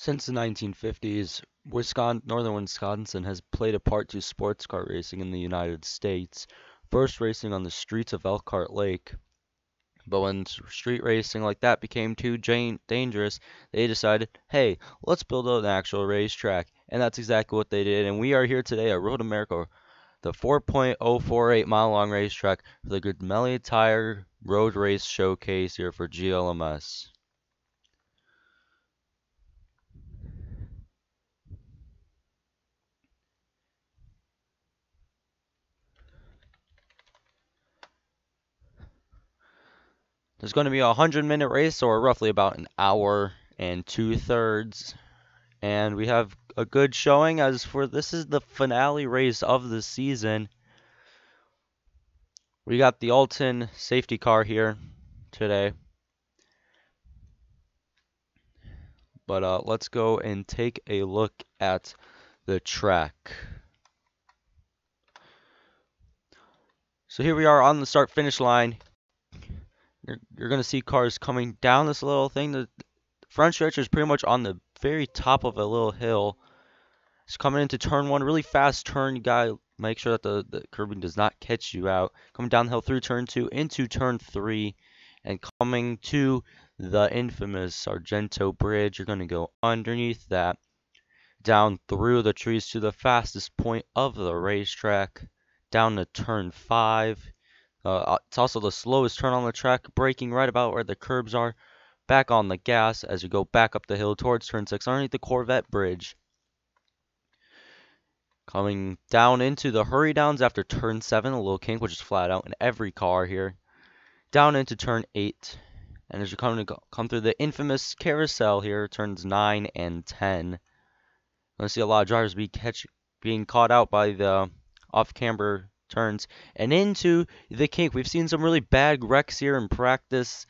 Since the 1950s, northern Wisconsin has played a part to sports car racing in the United States, first racing on the streets of Elkhart Lake. But when street racing like that became too dangerous, they decided, hey, let's build an actual racetrack. And that's exactly what they did. And we are here today at Road America, the 4.048-mile long racetrack for the Grmelli Tire Road Race Showcase here for GLMS. There's going to be a 100-minute race, or roughly about an hour and 2/3. And we have a good showing as for this is the finale race of the season. We got the Alton safety car here today. But let's go and take a look at the track. So here we are on the start-finish line. You're going to see cars coming down this little thing. The front stretch is pretty much on the very top of a little hill. It's coming into turn one, really fast turn. You gotta make sure that the curbing does not catch you out. Coming down the hill through turn two, into turn three, and coming to the infamous Sargento Bridge. You're gonna go underneath that, down through the trees to the fastest point of the racetrack, down to turn five. It's also the slowest turn on the track, braking right about where the curbs are. Back on the gas as you go back up the hill towards turn six, underneath the Corvette Bridge. Coming down into the hurry downs after turn 7, a little kink, which is flat out in every car here. Down into turn 8. And as you're come through the infamous carousel here, turns 9 and 10. You're going to see a lot of drivers being caught out by the off-camber turns. And into the kink. We've seen some really bad wrecks here in practice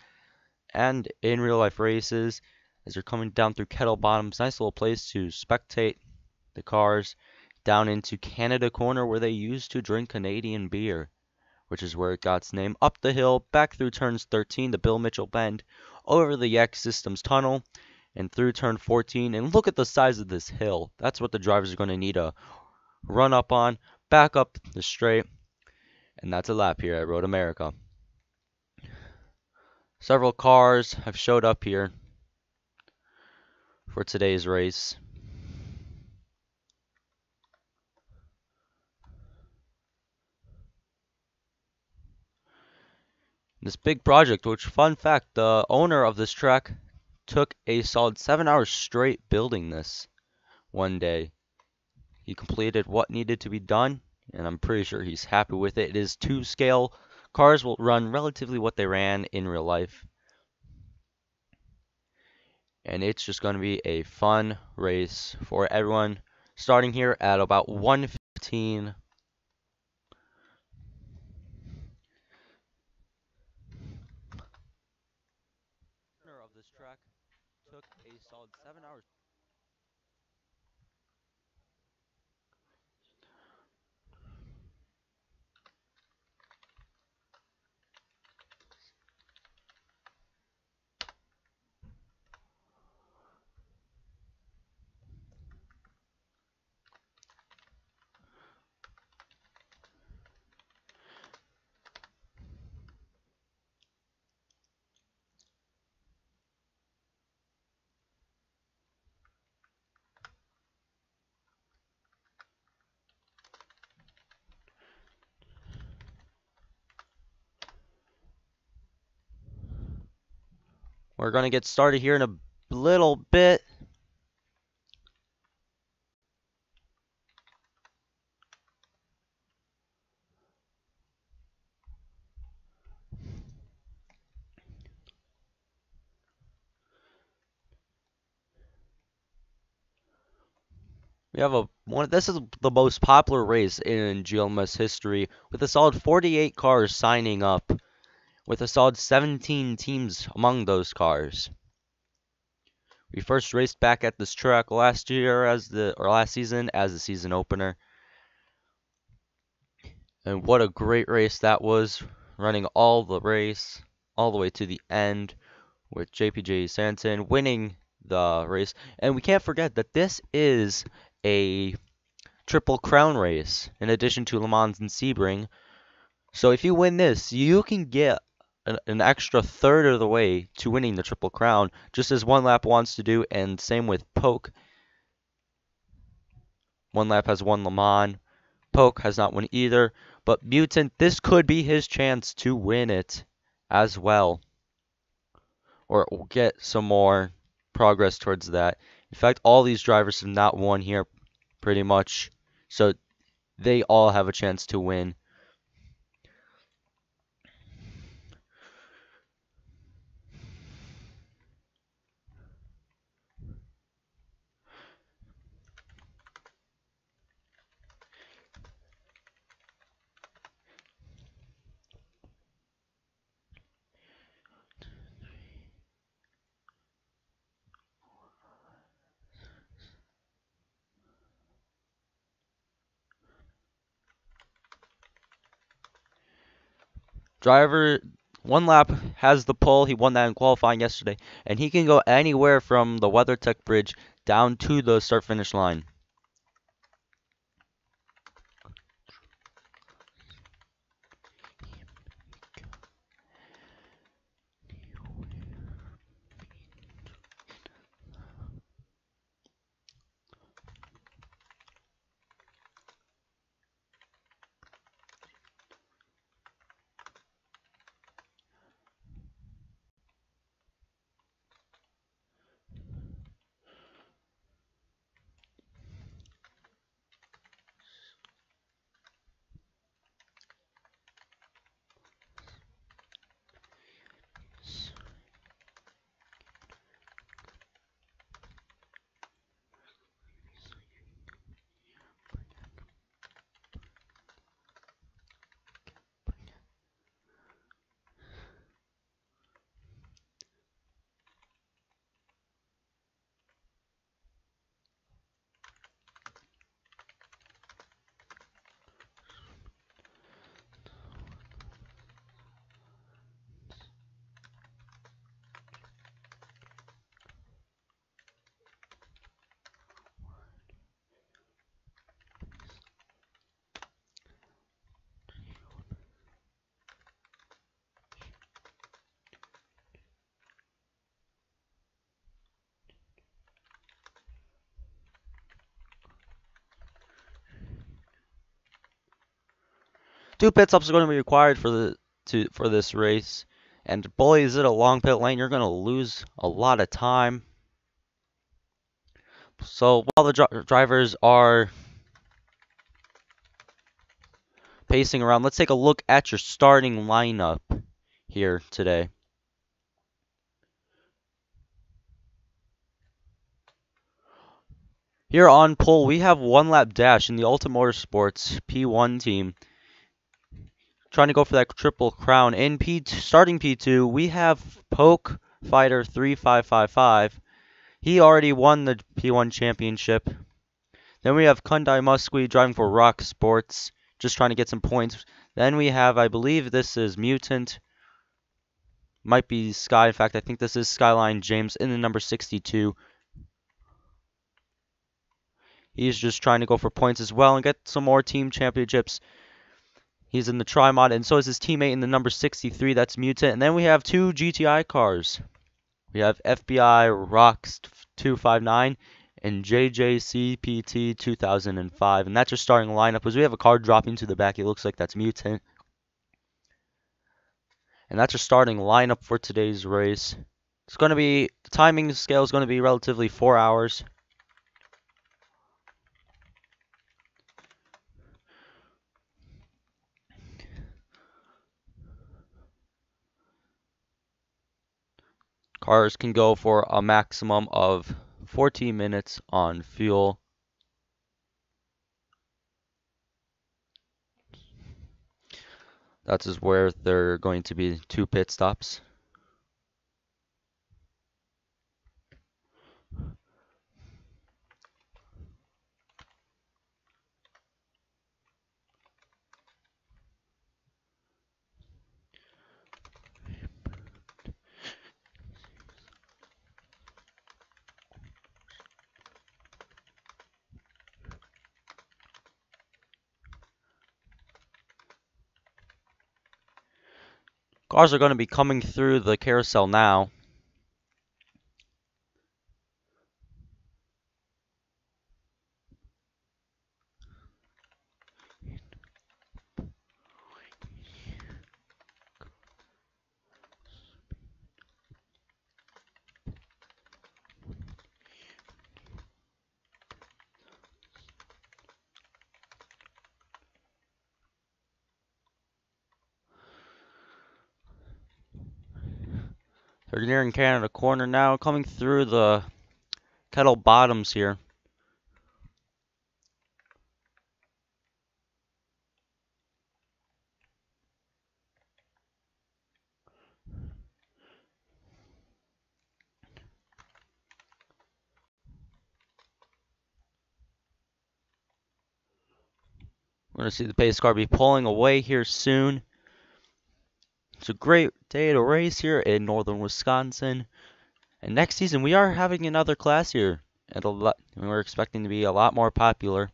and in real-life races. As you're coming down through Kettle Bottoms. Nice little place to spectate the cars. Down into Canada Corner where they used to drink Canadian beer, which is where it got its name. Up the hill, back through turns 13, the Bill Mitchell Bend, over the X Systems Tunnel, and through turn 14. And look at the size of this hill. That's what the drivers are going to need to run up on, back up the straight, and that's a lap here at Road America. Several cars have showed up here for today's race. This big project, which, fun fact, the owner of this track took a solid 7 hours straight building this one day. He completed what needed to be done, and I'm pretty sure he's happy with it. It is 2 scale. Cars will run relatively what they ran in real life. And it's just going to be a fun race for everyone, starting here at about 1:15. Of this track took a solid 7 hours. We're going to get started here in a little bit. We have this is the most popular race in GLMS history, with a solid 48 cars signing up, with a solid 17 teams among those cars. We first raced back at this track last season as the season opener. And what a great race that was, running all the race all the way to the end, with JPJ Santon winning the race. And we can't forget that this is a Triple Crown race in addition to Le Mans and Sebring. So if you win this, you can get an extra third of the way to winning the Triple Crown, just as One Lap wants to do, and same with Poke. One Lap has won Le Mans. Poke has not won either. But Mutant, this could be his chance to win it as well, or get some more progress towards that. In fact, all these drivers have not won here pretty much, so they all have a chance to win. Driver One Lap has the pole. He won that in qualifying yesterday, and he can go anywhere from the WeatherTech bridge down to the start finish line. Two pit stops are going to be required for this race. And boy, is it a long pit lane. You're going to lose a lot of time. So while the drivers are pacing around, let's take a look at your starting lineup here today. Here on pole, we have One Lap Dash in the Ultimate Motorsports P1 team, trying to go for that Triple Crown. In P2, starting P2, we have Poke Fighter 3555. He already won the P1 championship. Then we have Kundai Musqui driving for Rock Sports, just trying to get some points. Then we have, I believe this is Mutant. Might be Sky. In fact, I think this is Skyline James in the number 62. He's just trying to go for points as well and get some more team championships. He's in the Tri-Mod, and so is his teammate in the number 63. That's Mutant. And then we have two GTI cars. We have FBI Rocks 259 and JJCPT 2005. And that's your starting lineup. Because we have a car dropping to the back. It looks like that's Mutant. And that's your starting lineup for today's race. It's going to be, the timing scale is going to be relatively 4 hours. Cars can go for a maximum of 14 minutes on fuel. That is where there are going to be 2 pit stops. Cars are going to be coming through the carousel now. They're nearing Canada Corner now, coming through the Kettle Bottoms here. We're going to see the pace car be pulling away here soon. It's a great day to race here in northern Wisconsin. And next season, we are having another class here. And we're expecting to be a lot more popular.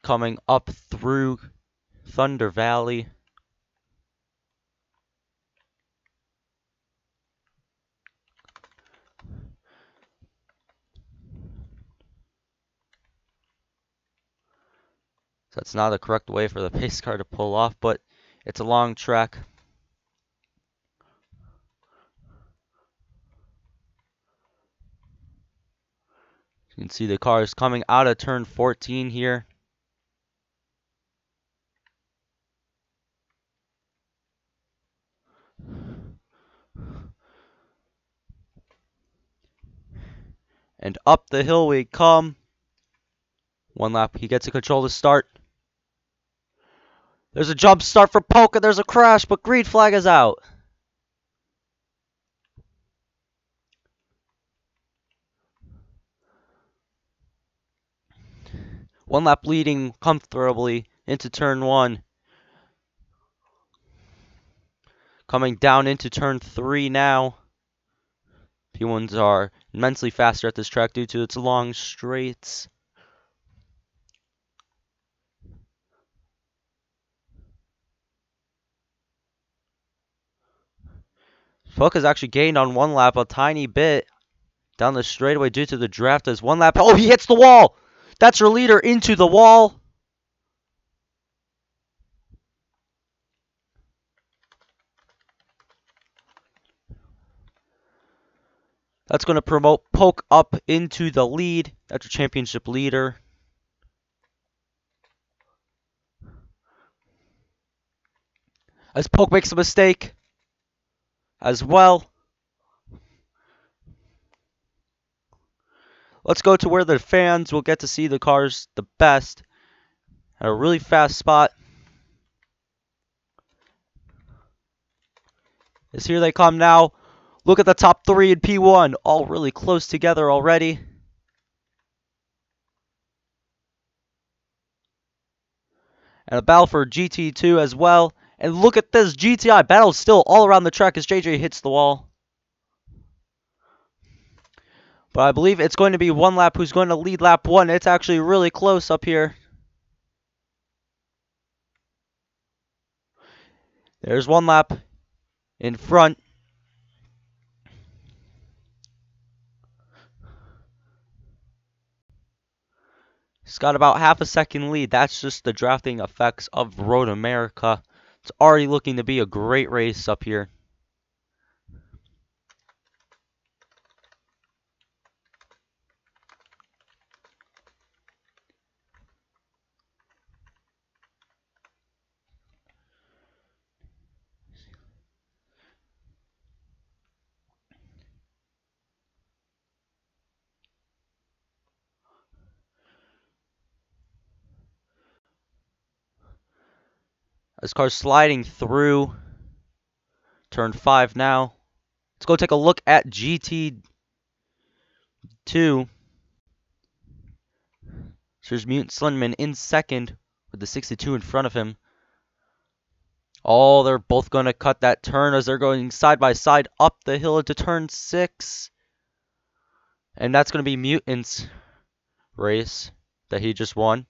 Coming up through Thunder Valley. So that's not the correct way for the pace car to pull off, but it's a long track. You can see the cars coming out of turn 14 here. And up the hill we come. One lap, he gets to control the start. There's a jump start for Polka, there's a crash, but green flag is out. One lap leading comfortably into turn 1. Coming down into turn 3 now. P1s are immensely faster at this track due to its long straights. Polka's actually gained on one lap a tiny bit down the straightaway due to the draft as one lap. Oh, he hits the wall! That's your leader into the wall. That's going to promote Polk up into the lead. That's your championship leader. As Polk makes a mistake as well. Let's go to where the fans will get to see the cars the best at a really fast spot. As here they come now. Look at the top 3 in P1, all really close together already. And a battle for GT2 as well. And look at this GTI battle still all around the track as JJ hits the wall. But I believe it's going to be one lap who's going to lead lap 1. It's actually really close up here. There's one lap in front. He's got about half a second lead. That's just the drafting effects of Road America. It's already looking to be a great race up here. This car's sliding through turn 5 now. Let's go take a look at GT2. So there's Mutant Slenderman in second with the 62 in front of him. Oh, they're both going to cut that turn as they're going side by side up the hill into turn 6. And that's going to be Mutant's race that he just won.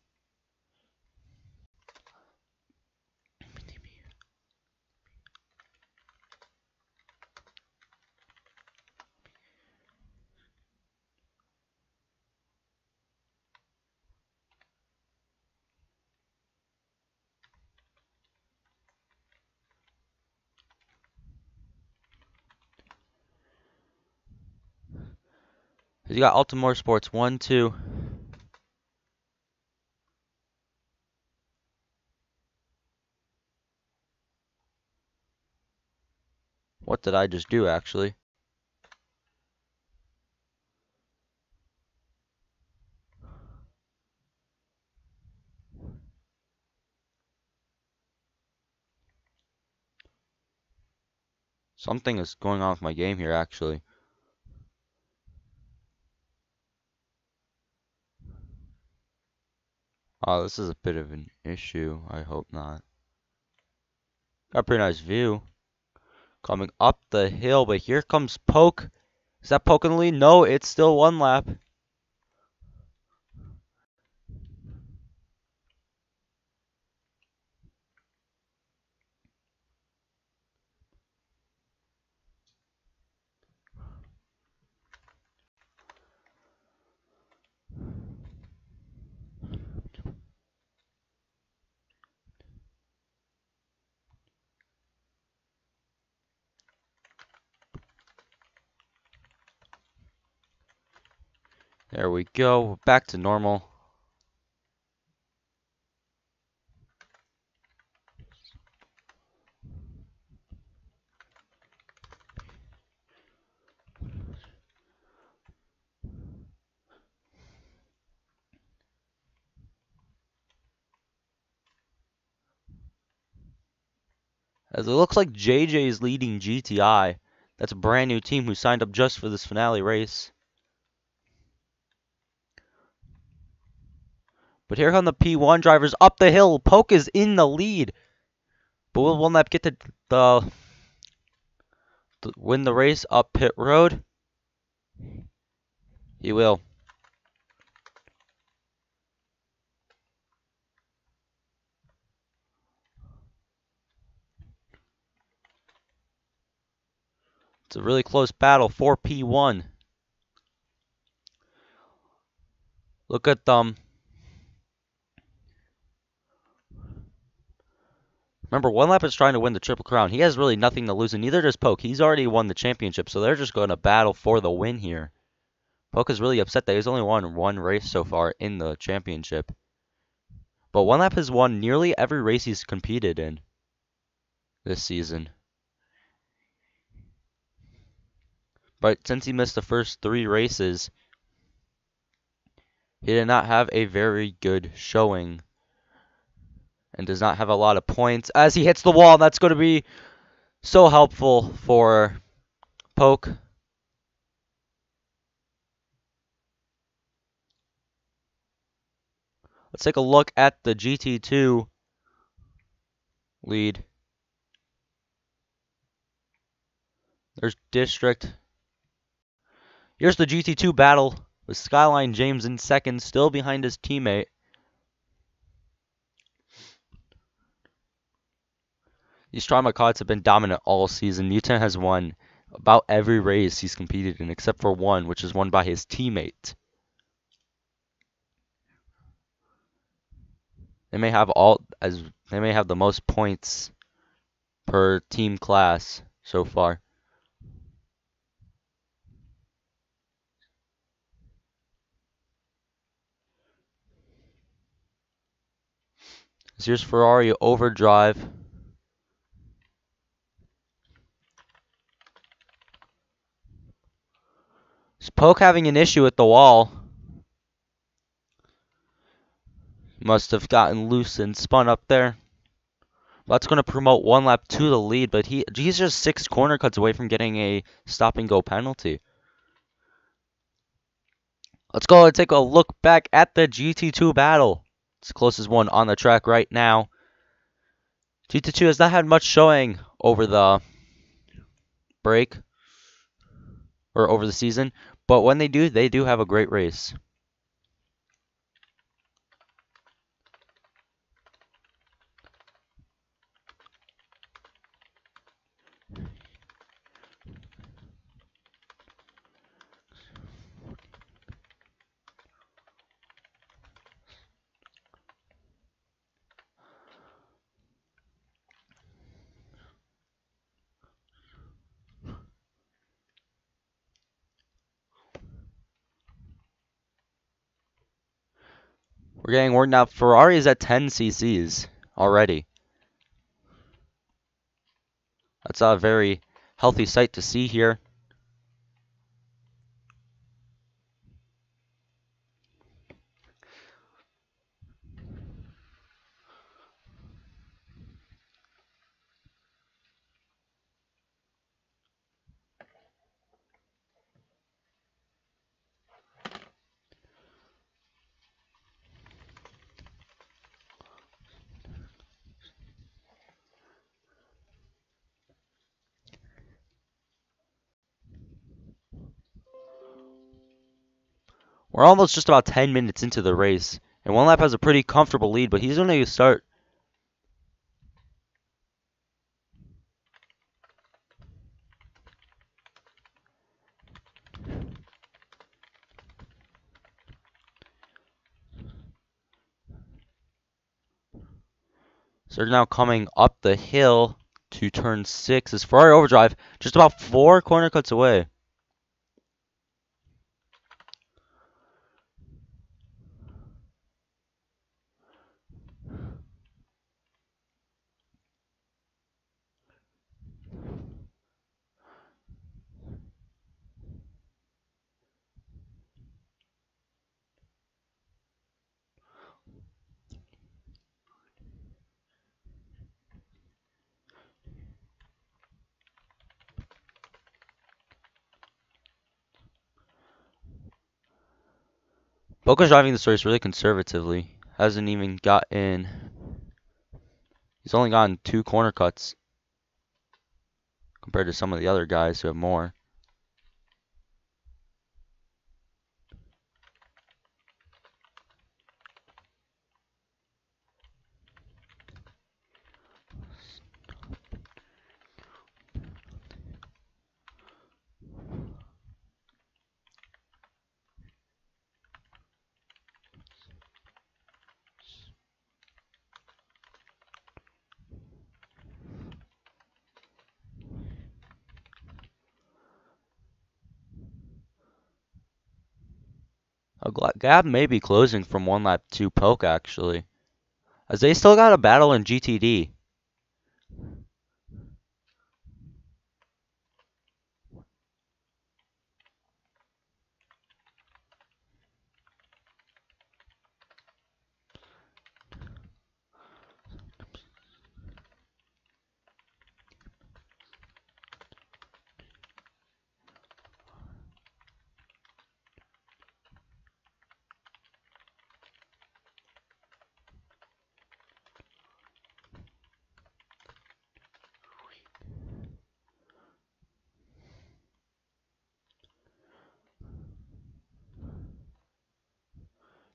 You got Altamore Sports 1, 2. What did I just do, actually? Something is going on with my game here, actually. Oh, this is a bit of an issue. I hope not. Got a pretty nice view. Coming up the hill, but here comes Poke. Is that Poke in the lead? No, it's still one lap. There we go. Back to normal. As it looks like JJ is leading GTI. That's a brand new team who signed up just for this finale race. But here come the P1 drivers up the hill. Poke is in the lead. But will one lap get to win the race up pit road? He will. It's a really close battle for P1. Look at them. Remember, one lap is trying to win the Triple Crown. He has really nothing to lose, and neither does Poke. He's already won the championship, so they're just going to battle for the win here. Poke is really upset that he's only won one race so far in the championship. But one lap has won nearly every race he's competed in this season. But since he missed the first 3 races, he did not have a very good showing and does not have a lot of points as he hits the wall. That's going to be so helpful for Poke. Let's take a look at the GT2 lead. There's District. Here's the GT2 battle with Skyline James in second, still behind his teammate. These Strama cards have been dominant all season. Newton has won about every race he's competed in, except for one, which is won by his teammate. They may have the most points per team class so far. Here's Ferrari Overdrive. Is Poke having an issue with the wall? Must have gotten loose and spun up there. That's going to promote one lap to the lead, but he's just 6 corner cuts away from getting a stop and go penalty. Let's go and take a look back at the GT2 battle. It's the closest one on the track right now. GT2 has not had much showing over the break or over the season, but when they do have a great race. We're getting word now Ferrari is at 10 cc's already. That's a very healthy sight to see here. We're almost just about 10 minutes into the race, and One Lap has a pretty comfortable lead, but he's going to start. So they're now coming up the hill to turn 6. Is Ferrari Overdrive just about 4 corner cuts away. Boca's driving this race really conservatively. Hasn't even gotten. He's only gotten 2 corner cuts compared to some of the other guys who have more. A gap may be closing from One Lap to Polk actually, as they still got a battle in GTD.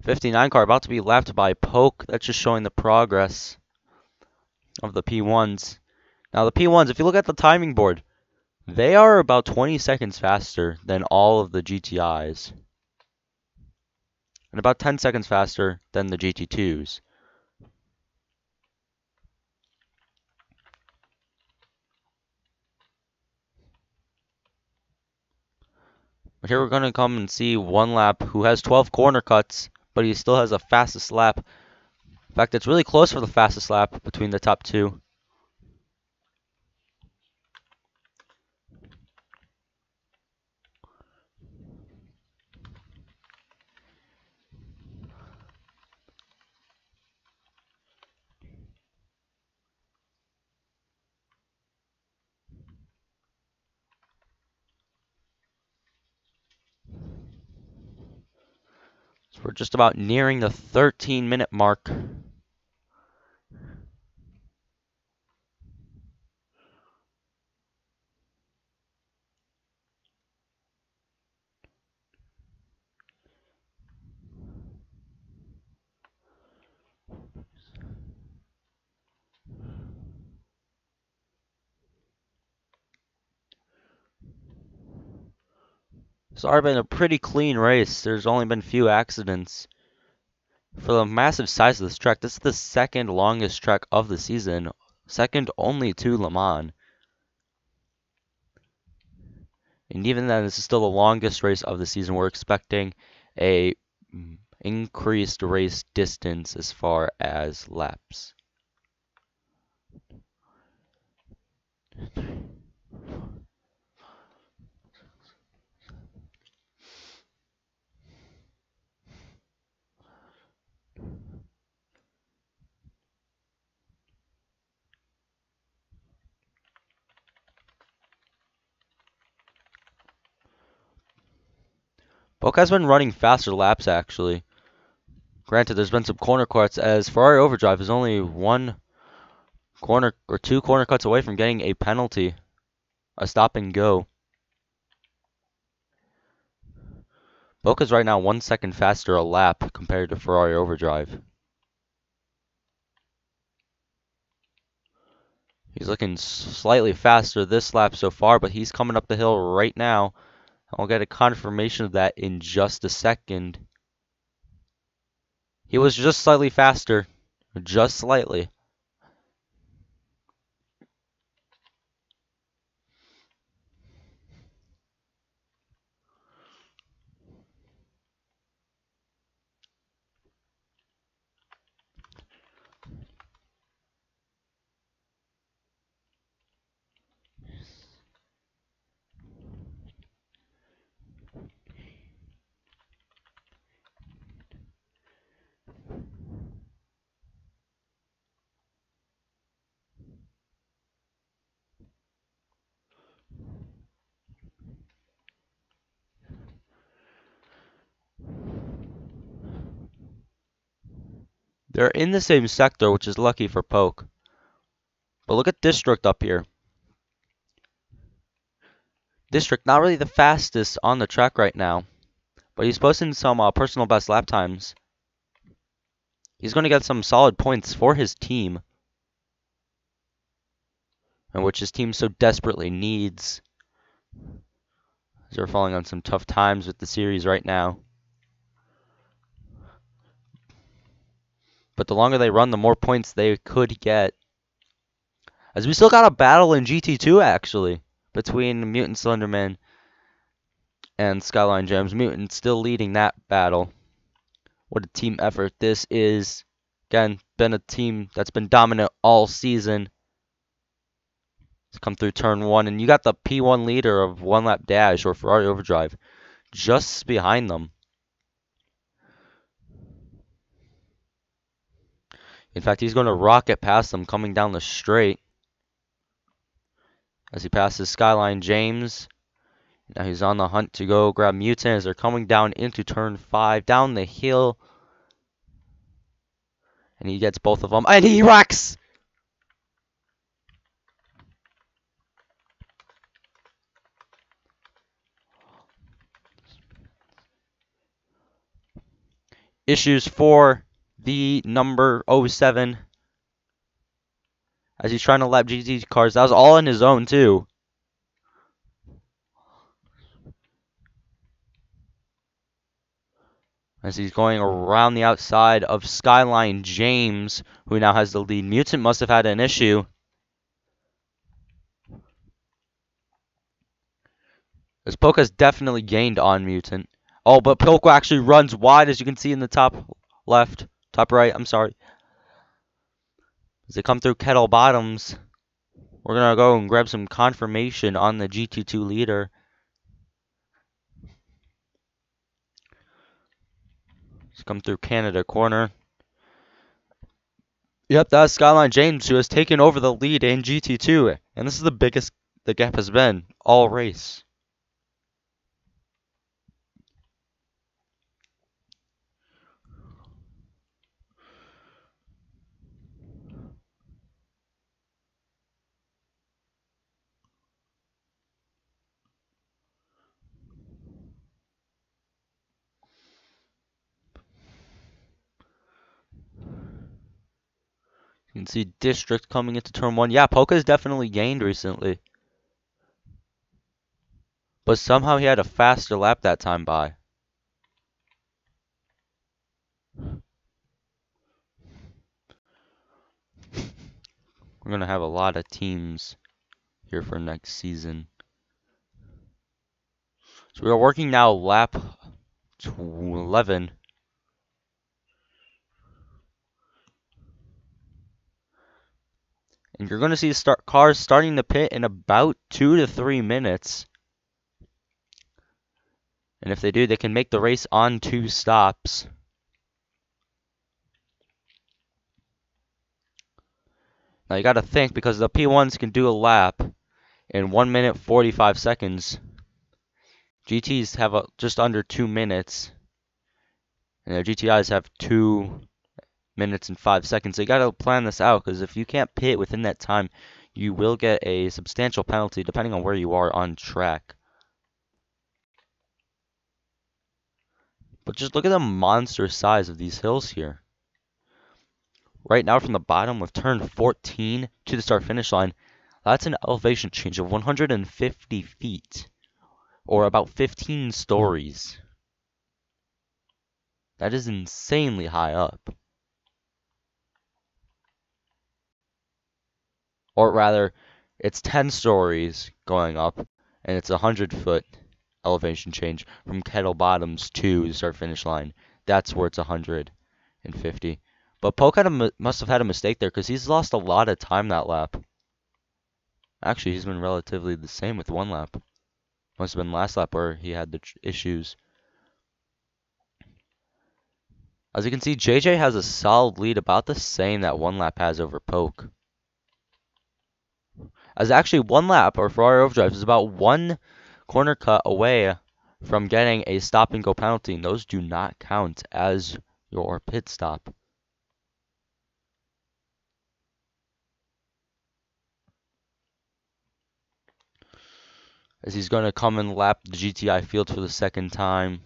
'59 car about to be lapped by Polk. That's just showing the progress of the P1s. Now the P1s, if you look at the timing board, they are about 20 seconds faster than all of the GTIs. And about 10 seconds faster than the GT2s. But here we're going to come and see One Lap who has 12 corner cuts, but he still has the fastest lap. In fact, it's really close for the fastest lap between the top 2. So we're just about nearing the 13-minute mark. It's already been a pretty clean race. There's only been a few accidents. For the massive size of this track, this is the second longest track of the season, second only to Le Mans. And even then, this is still the longest race of the season. We're expecting a increased race distance as far as laps. Boca's been running faster laps actually. Granted, there's been some corner cuts as Ferrari Overdrive is only one corner or two corner cuts away from getting a penalty, a stop and go. Boca's right now 1 second faster a lap compared to Ferrari Overdrive. He's looking slightly faster this lap so far, but he's coming up the hill right now. I'll get a confirmation of that in just a second. He was just slightly faster. Just slightly. They're in the same sector, which is lucky for Poke. But look at District up here. District, not really the fastest on the track right now, but he's posting some personal best lap times. He's going to get some solid points for his team, and which his team so desperately needs. They're falling on some tough times with the series right now. But the longer they run, the more points they could get. As we still got a battle in GT2 actually, between Mutant Slenderman and Skyline Gems. Mutant still leading that battle. What a team effort this is. Again, been a team that's been dominant all season. It's come through turn 1, and you got the P1 leader of One Lap Dash or Ferrari Overdrive just behind them. In fact, he's going to rocket past them coming down the straight as he passes Skyline James. Now he's on the hunt to go grab Mutant as they're coming down into turn 5, down the hill. And he gets both of them, and he wrecks! Issues for the number 07 as he's trying to lap GT cars. That was all on his own, too. As he's going around the outside of Skyline James, who now has the lead. Mutant must have had an issue. As Poca's definitely gained on Mutant. Oh, but Poca actually runs wide, as you can see in the top left. Top right, I'm sorry. As they come through Kettle Bottoms, we're going to go and grab some confirmation on the GT2 leader. Let's come through Canada corner. Yep, that's Skyline James who has taken over the lead in GT2. And this is the biggest the gap has been all race. You can see District coming into turn 1. Yeah, Poca's definitely gained recently. But somehow he had a faster lap that time by. We're going to have a lot of teams here for next season. So we are working now lap 11. And you're going to see cars starting to pit in about 2 to 3 minutes. And if they do, they can make the race on 2 stops. Now you got to think, because the P1s can do a lap in 1 minute 45 seconds. GTs have just under 2 minutes. And their GTIs have 2 minutes and 5 seconds. So you got to plan this out, because if you can't pit within that time, you will get a substantial penalty depending on where you are on track. But just look at the monster size of these hills here. Right now from the bottom of turn 14 to the start finish line, that's an elevation change of 150 feet, or about 15 stories. That is insanely high up. Or rather, it's 10 stories going up, and it's a 100-foot elevation change from Kettle Bottoms to the start finish line. That's where it's 150. But Polk must have had a mistake there, because he's lost a lot of time that lap. Actually, he's been relatively the same with 1 lap. Must have been last lap where he had the issues. As you can see, JJ has a solid lead, about the same that 1 lap has over Polk. As actually 1 lap, or Ferrari Overdrive, is about 1 corner cut away from getting a stop and go penalty, and those do not count as your pit stop. As he's going to come and lap the GTI field for the 2nd time.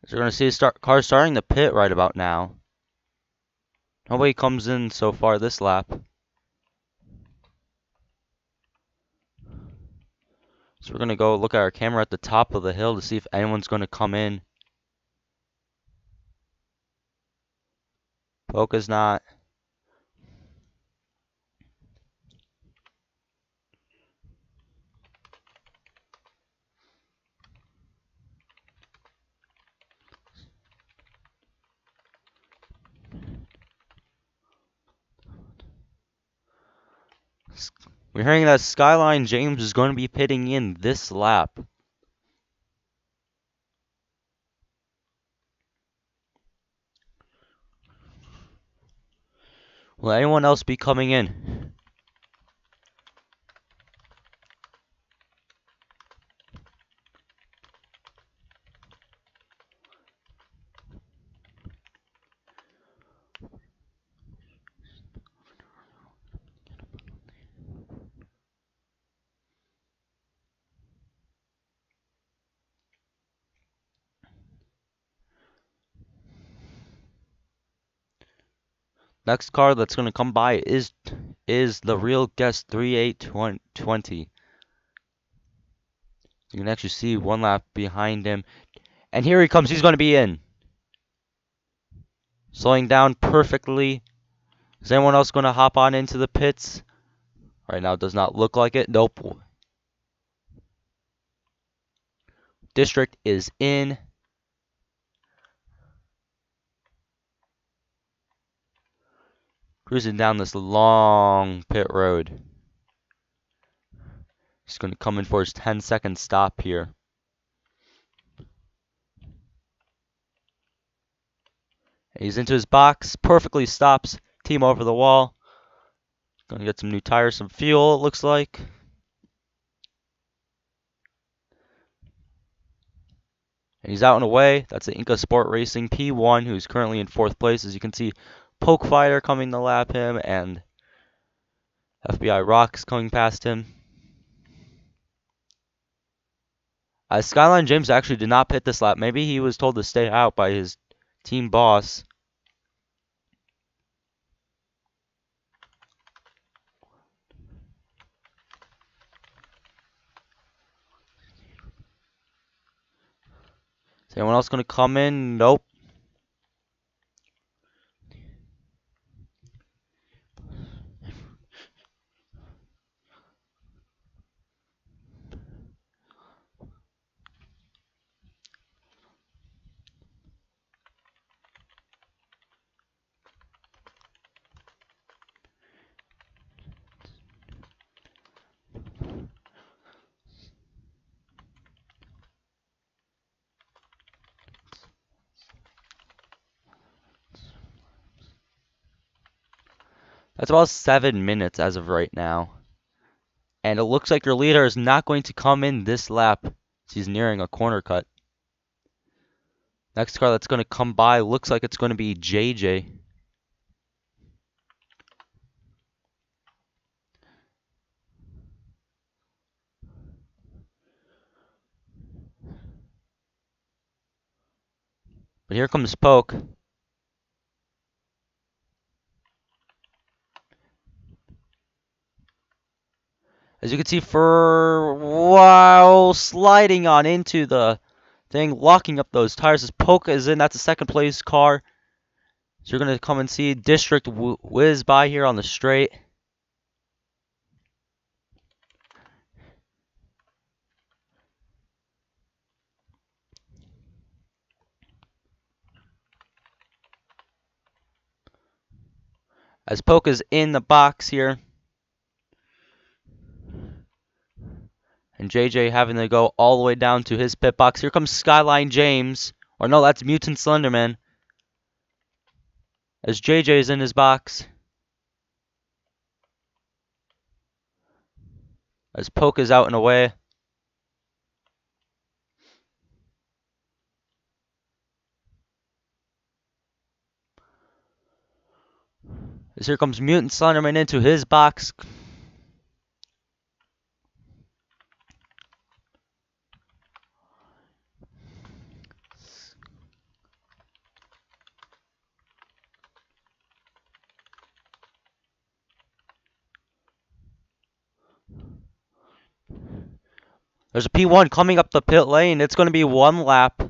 So you're going to see his car starting to pit right about now. Nobody comes in so far this lap. So we're going to go look at our camera at the top of the hill to see if anyone's going to come in. Polka's not. We're hearing that Skyline James is going to be pitting in this lap. Will anyone else be coming in? Next car that's going to come by is the real guest 3820. You can actually see 1 lap behind him. And here he comes. He's going to be in. Slowing down perfectly. Is anyone else going to hop on into the pits? Right now it does not look like it. Nope. District is in. Cruising down this long pit road. He's going to come in for his 10-second stop here. He's into his box. Perfectly stops. Team over the wall. Going to get some new tires, some fuel, it looks like. And he's out and away. That's the Inca Sport Racing P1, who's currently in 4th place. As you can see, Poke Fighter coming to lap him, and FBI Rocks coming past him. Skyline James actually did not pit this lap. Maybe he was told to stay out by his team boss. Is anyone else going to come in? Nope. That's about 7 minutes as of right now. And it looks like your leader is not going to come in this lap. He's nearing a corner cut. Next car that's going to come by looks like it's going to be JJ. But here comes Poke. As you can see, sliding on into the thing, locking up those tires. As Poke is in, that's a second place car. So you're going to come and see District whiz by here on the straight. As Poke is in the box here. And JJ having to go all the way down to his pit box. Here comes Skyline James. Or no, that's Mutant Slenderman. As JJ is in his box. As Poke is out and away. As here comes Mutant Slenderman into his box. There's a P1 coming up the pit lane. It's going to be one lap.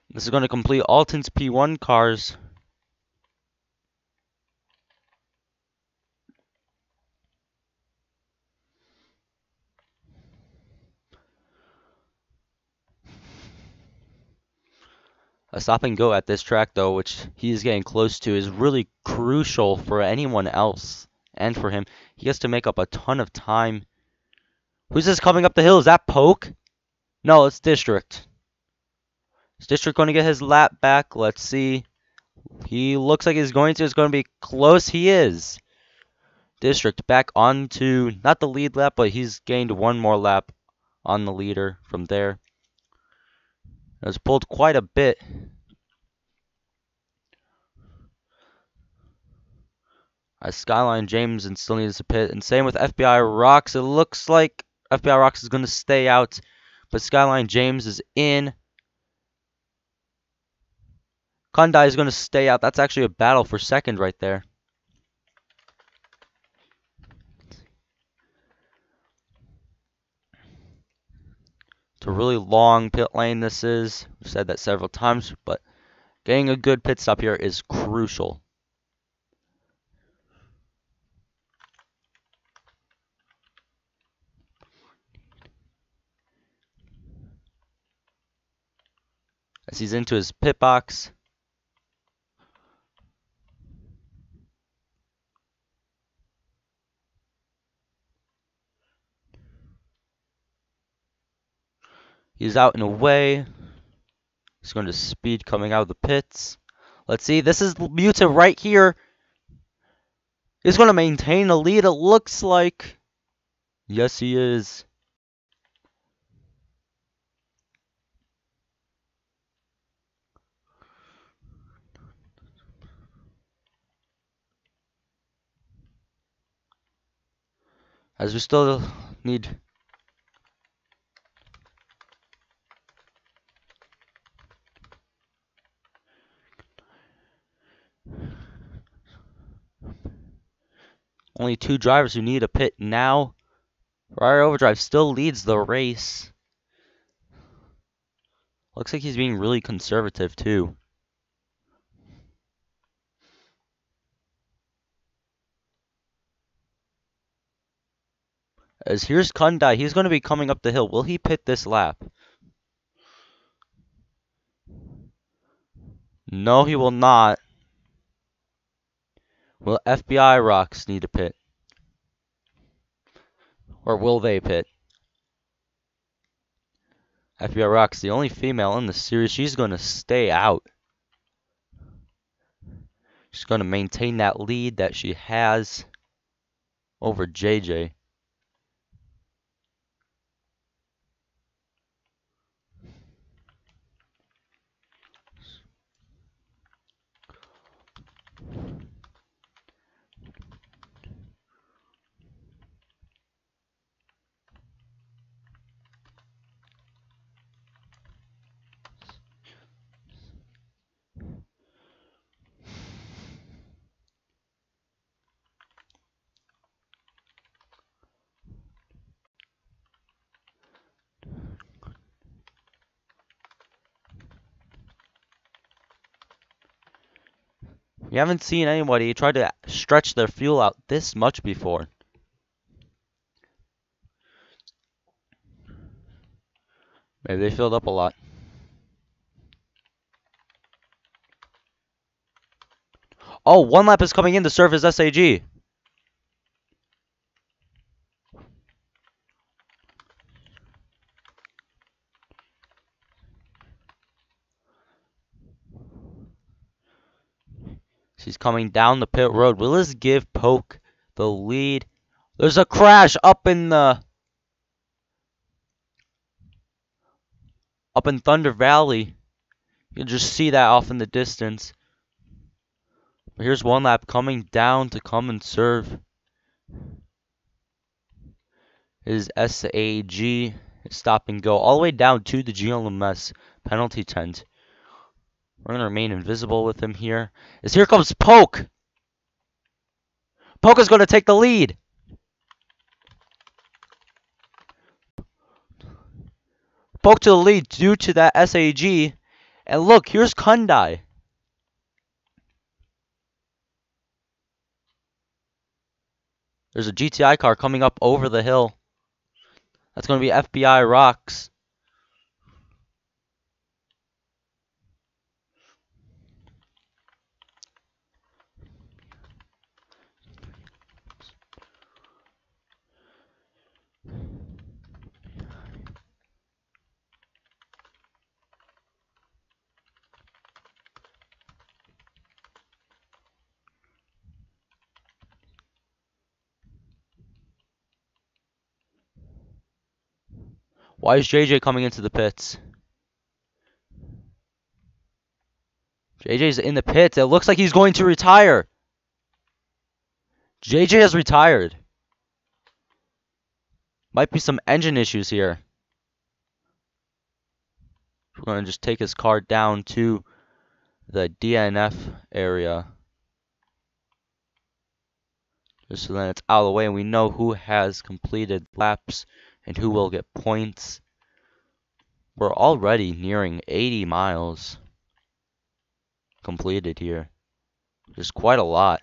This is going to complete Alton's P1 cars. A stop and go at this track, though, which he is getting close to, is really crucial for anyone else and for him. He has to make up a ton of time. Who's this coming up the hill? Is that Poke? No, it's District. Is District going to get his lap back? Let's see. He looks like he's going to. It's going to be close. He is. District back onto, not the lead lap, but he's gained one more lap on the leader from there. Has pulled quite a bit. As Skyline James and still needs to pit. And same with FBI Rocks. It looks like FBI Rocks is going to stay out. But Skyline James is in. Kundai is going to stay out. That's actually a battle for second right there. It's a really long pit lane this is. We've said that several times, but getting a good pit stop here is crucial. As he's into his pit box. He's out and away. He's going to speed coming out of the pits. Let's see. This is Muta right here. He's going to maintain the lead, it looks like. Yes, he is. as we still need. Only 2 drivers who need a pit now. Ferrari Overdrive still leads the race. Looks like he's being really conservative too. As here's Kundai, he's going to be coming up the hill. Will he pit this lap? No, he will not. Will FBI Rocks need a pit? Or will they pit? FBI Rocks, the only female in the series, she's going to stay out. She's going to maintain that lead that she has over JJ. We haven't seen anybody try to stretch their fuel out this much before. Maybe they filled up a lot. Oh, 1 lap is coming in to serve as SAG. She's coming down the pit road. Will this give Poke the lead? There's a crash up in Thunder Valley. You can just see that off in the distance. But here's 1 lap coming down to come and serve his SAG. Stop and go all the way down to the GLMS penalty tent. We're going to remain invisible with him here. As here comes Poke. Poke is going to take the lead. Poke to the lead due to that SAG. And look, here's Kundai. There's a GTI car coming up over the hill. That's going to be FBI Rocks. Why is JJ coming into the pits? JJ's in the pits. It looks like he's going to retire. JJ has retired. Might be some engine issues here. We're going to just take his car down to the DNF area. Just so then it's out of the way and we know who has completed laps and who will get points. We're already nearing 80 miles completed here. Which is quite a lot.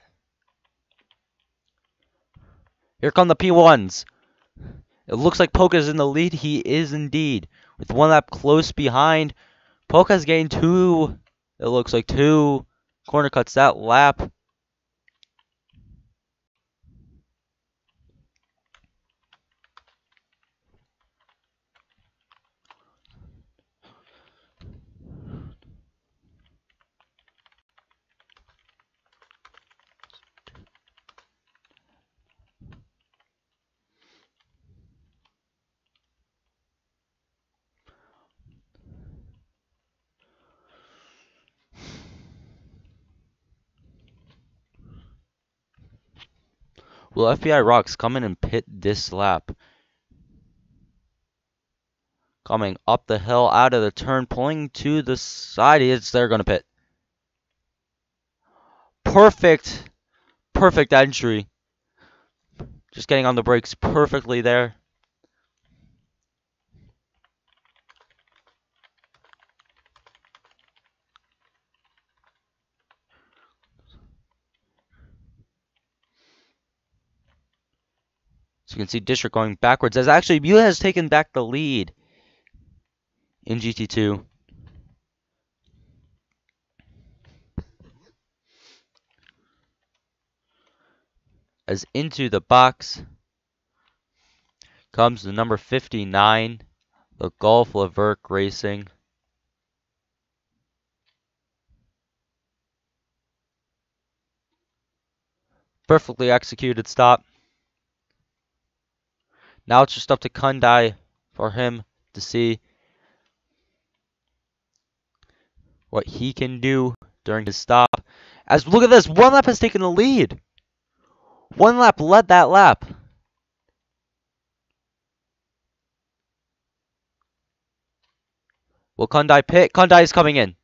Here come the P1s. It looks like Poke's in the lead. He is indeed. With 1 lap close behind. Poke has gained 2. It looks like 2 corner cuts that lap. Will FBI Rocks come in and pit this lap? Coming up the hill, out of the turn, pulling to the side. They're going to pit. Perfect. Perfect entry. Just getting on the brakes perfectly there. So you can see District going backwards, as actually Mew has taken back the lead in GT2. As into the box comes the number 59, the Golf Leverk Racing. Perfectly executed stop. Now it's just up to Kundai for him to see what he can do during his stop. As look at this, one lap has taken the lead. One lap led that lap. Will Kundai pit? Kundai is coming in.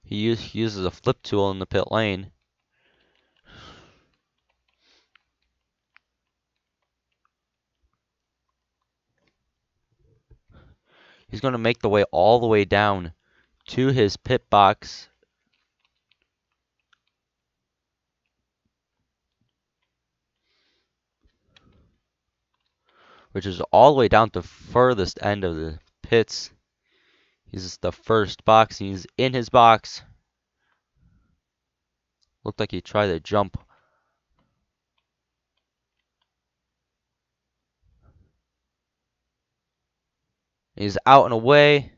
He uses a flip tool in the pit lane. He's going to make the way all the way down to his pit box. Which is all the way down to furthest end of the pits. He's the first box. He's in his box. Looked like he tried to jump. He's out and away.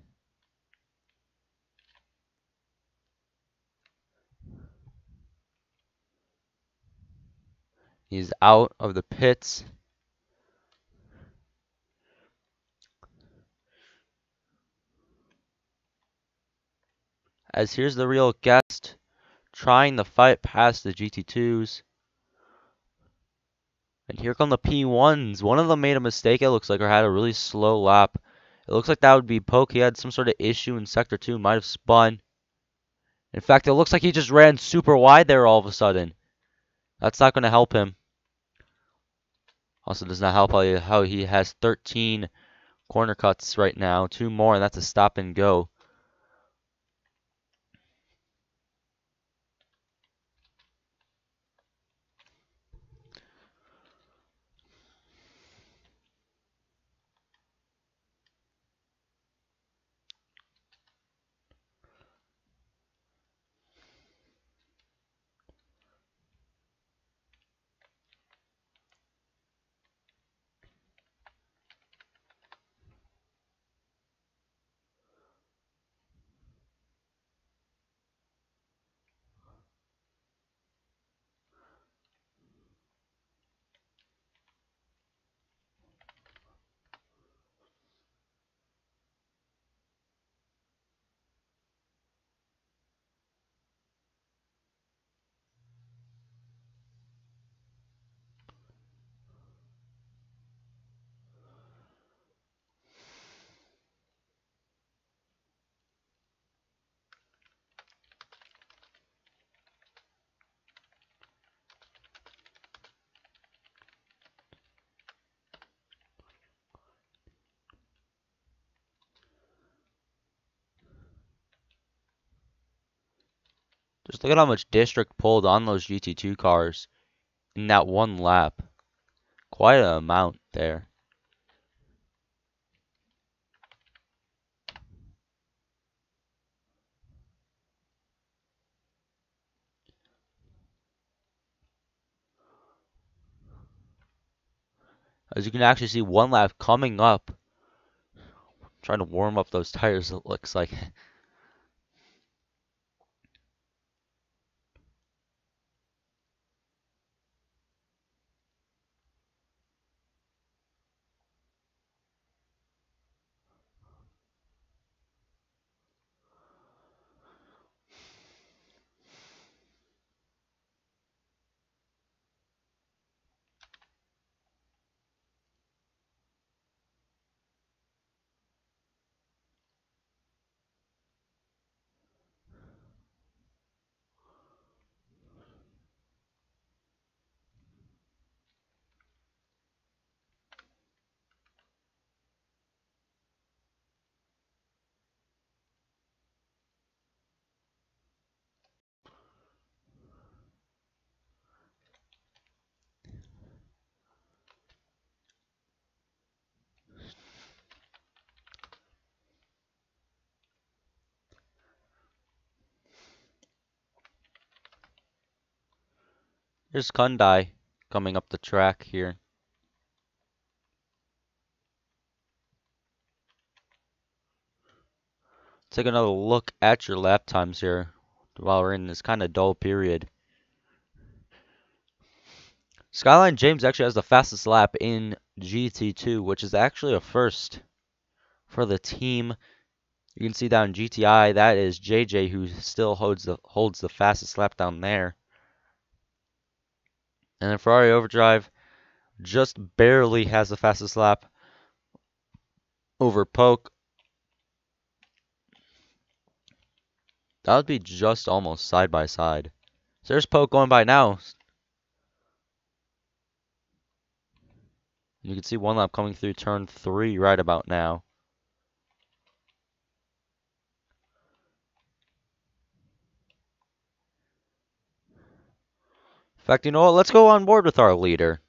He's out of the pits. As here's the real guest trying to fight past the GT2s. And here come the P1s. One of them made a mistake, it looks like, or had a really slow lap. It looks like that would be Poke. He had some sort of issue in Sector 2, might have spun. In fact, it looks like he just ran super wide there all of a sudden. That's not going to help him. Also does not help how he has 13 corner cuts right now. 2 more, and that's a stop and go. Just look at how much District pulled on those GT2 cars in that one lap. Quite an amount there. As you can actually see, one lap coming up. Trying to warm up those tires, it looks like. Here's Kundai coming up the track here. Take another look at your lap times here while we're in this kind of dull period. Skyline James actually has the fastest lap in GT2, which is actually a first for the team. You can see down in GTI, that is JJ who still holds the fastest lap down there. And then Ferrari Overdrive just barely has the fastest lap over Poke. That would be just almost side by side. So there's Poke going by now. You can see one lap coming through turn 3 right about now. In fact, you know what? Let's go on board with our leader.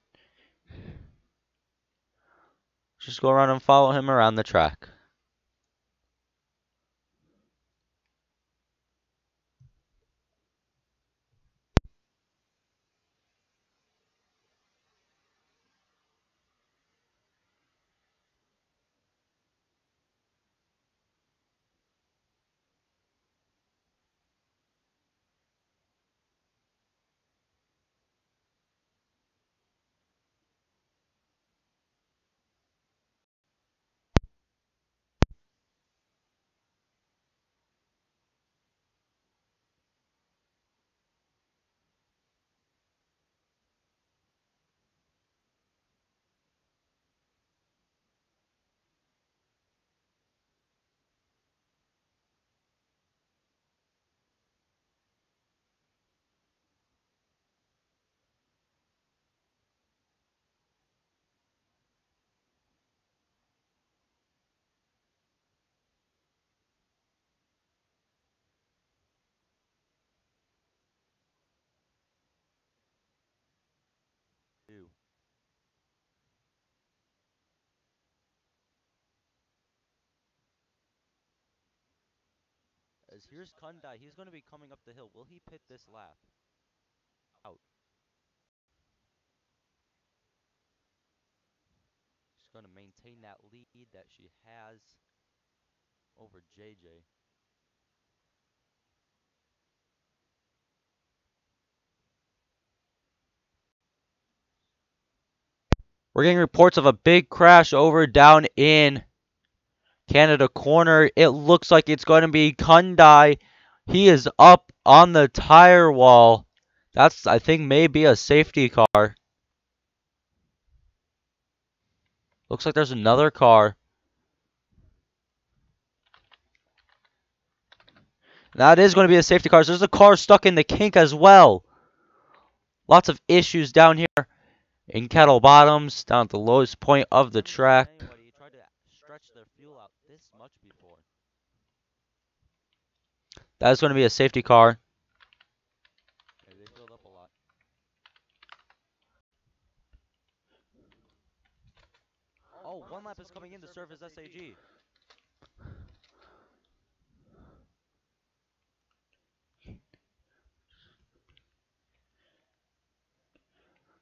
Just go around and follow him around the track. As here's Kundai, he's going to be coming up the hill. Will he pit this lap? Out. She's going to maintain that lead that she has over JJ. We're getting reports of a big crash over down in Canada Corner. It looks like it's going to be Kundai. He is up on the tire wall. That's, I think, maybe a safety car. Looks like there's another car. That is going to be a safety car. So there's a car stuck in the kink as well. Lots of issues down here in Kettle Bottoms, down at the lowest point of the track. Anybody tried to stretch their fuel out this much before. That is going to be a safety car. Maybe they filled up a lot. Oh, one lap is coming in to serve as SAG.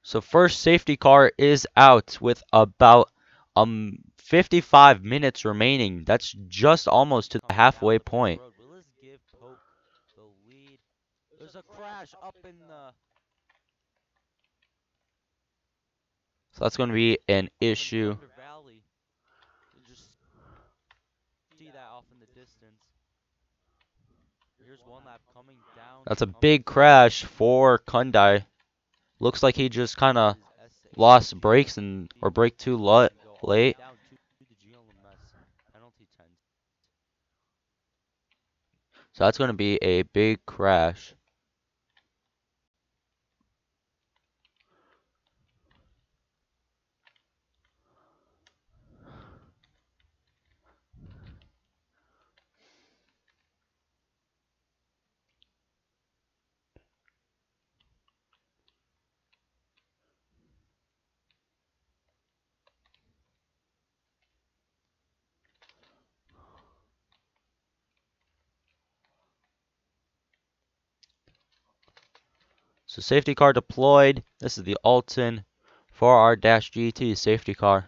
So first safety car is out with about 55 minutes remaining. That's just almost to the halfway point. Will this give Poke the lead? There's a crash up in the... So that's going to be an issue. Valley. You just see that off in the distance. Here's one lap coming down. That's a big crash for Kundai. Looks like he just kind of lost brakes and or brake too late. So that's going to be a big crash. So safety car deployed. This is the Alton 4R-GT safety car.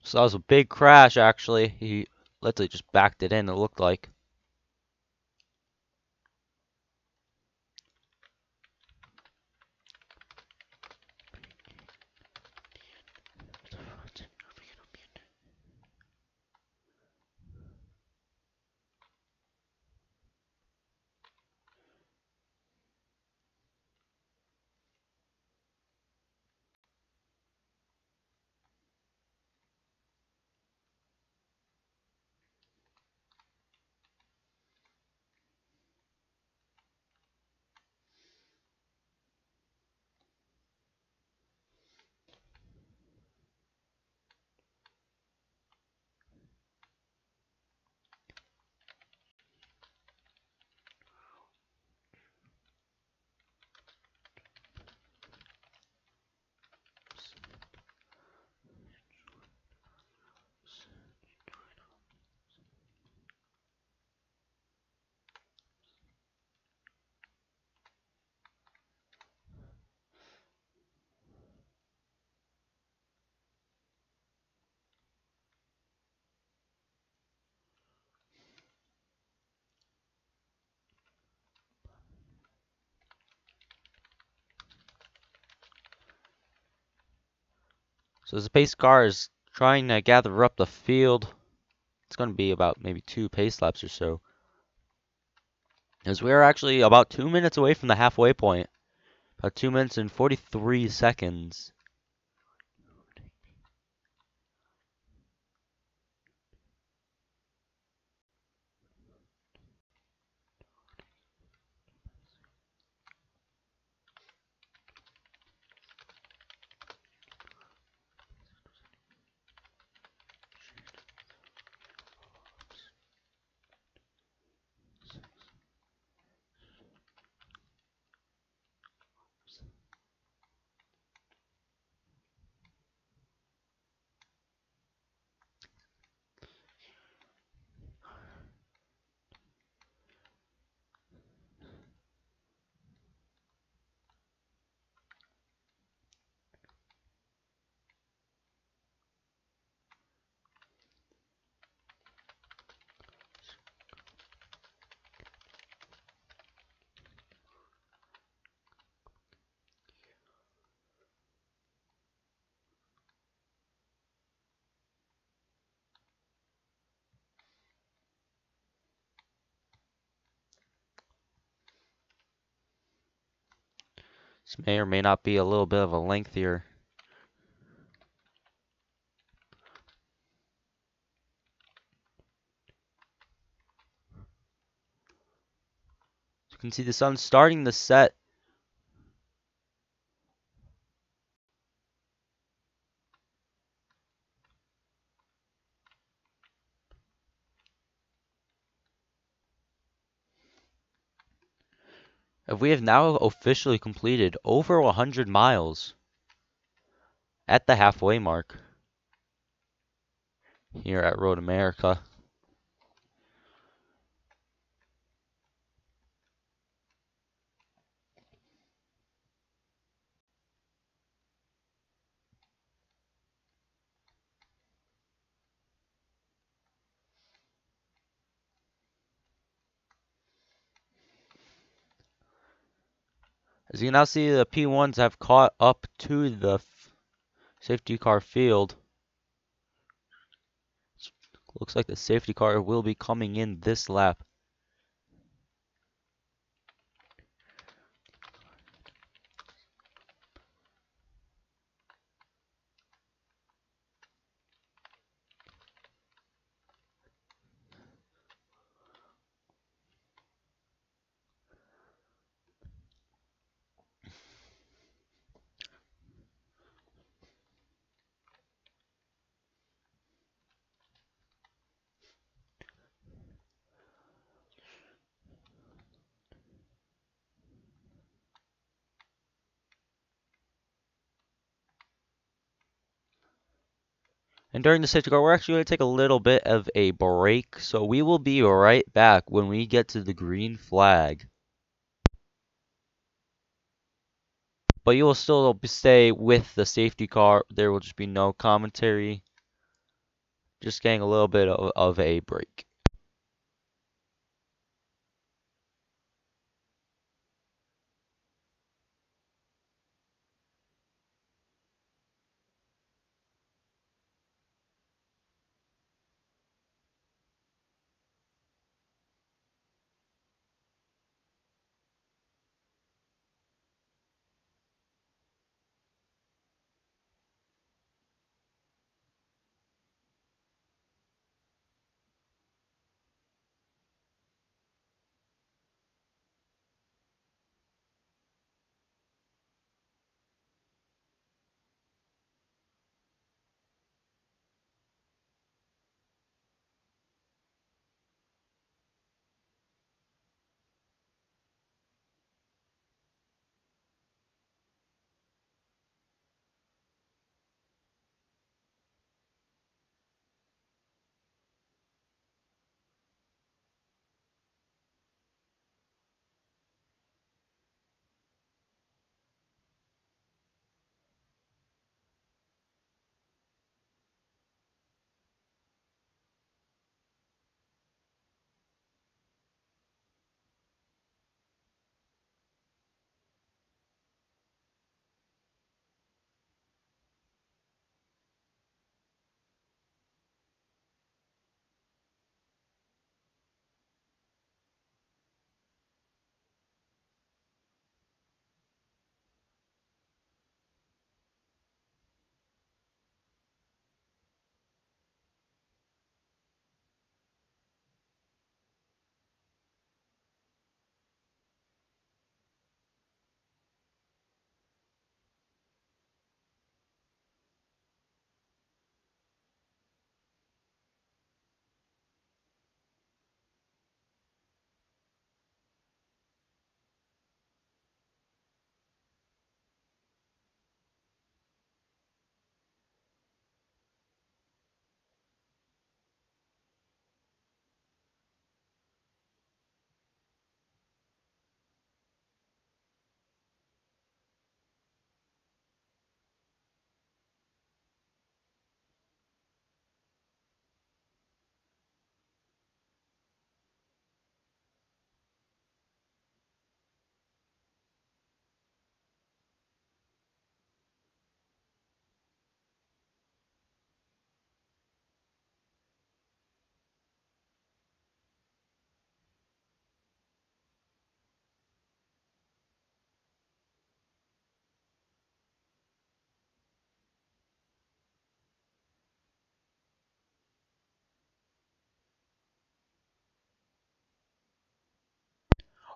So that was a big crash, actually. He literally just backed it in, it looked like. So the pace car is trying to gather up the field. It's going to be about maybe 2 pace laps or so. As we're actually about 2 minutes away from the halfway point. About 2 minutes and 43 seconds. This may or may not be a little bit of a lengthier. You can see the sun starting to set. If we have now officially completed over 100 miles at the halfway mark here at Road America. As you can now see, the P1s have caught up to the safety car field. Looks like the safety car will be coming in this lap. And during the safety car, we're actually going to take a little bit of a break. So we will be right back when we get to the green flag. But you will still stay with the safety car. There will just be no commentary. Just getting a little bit of a break.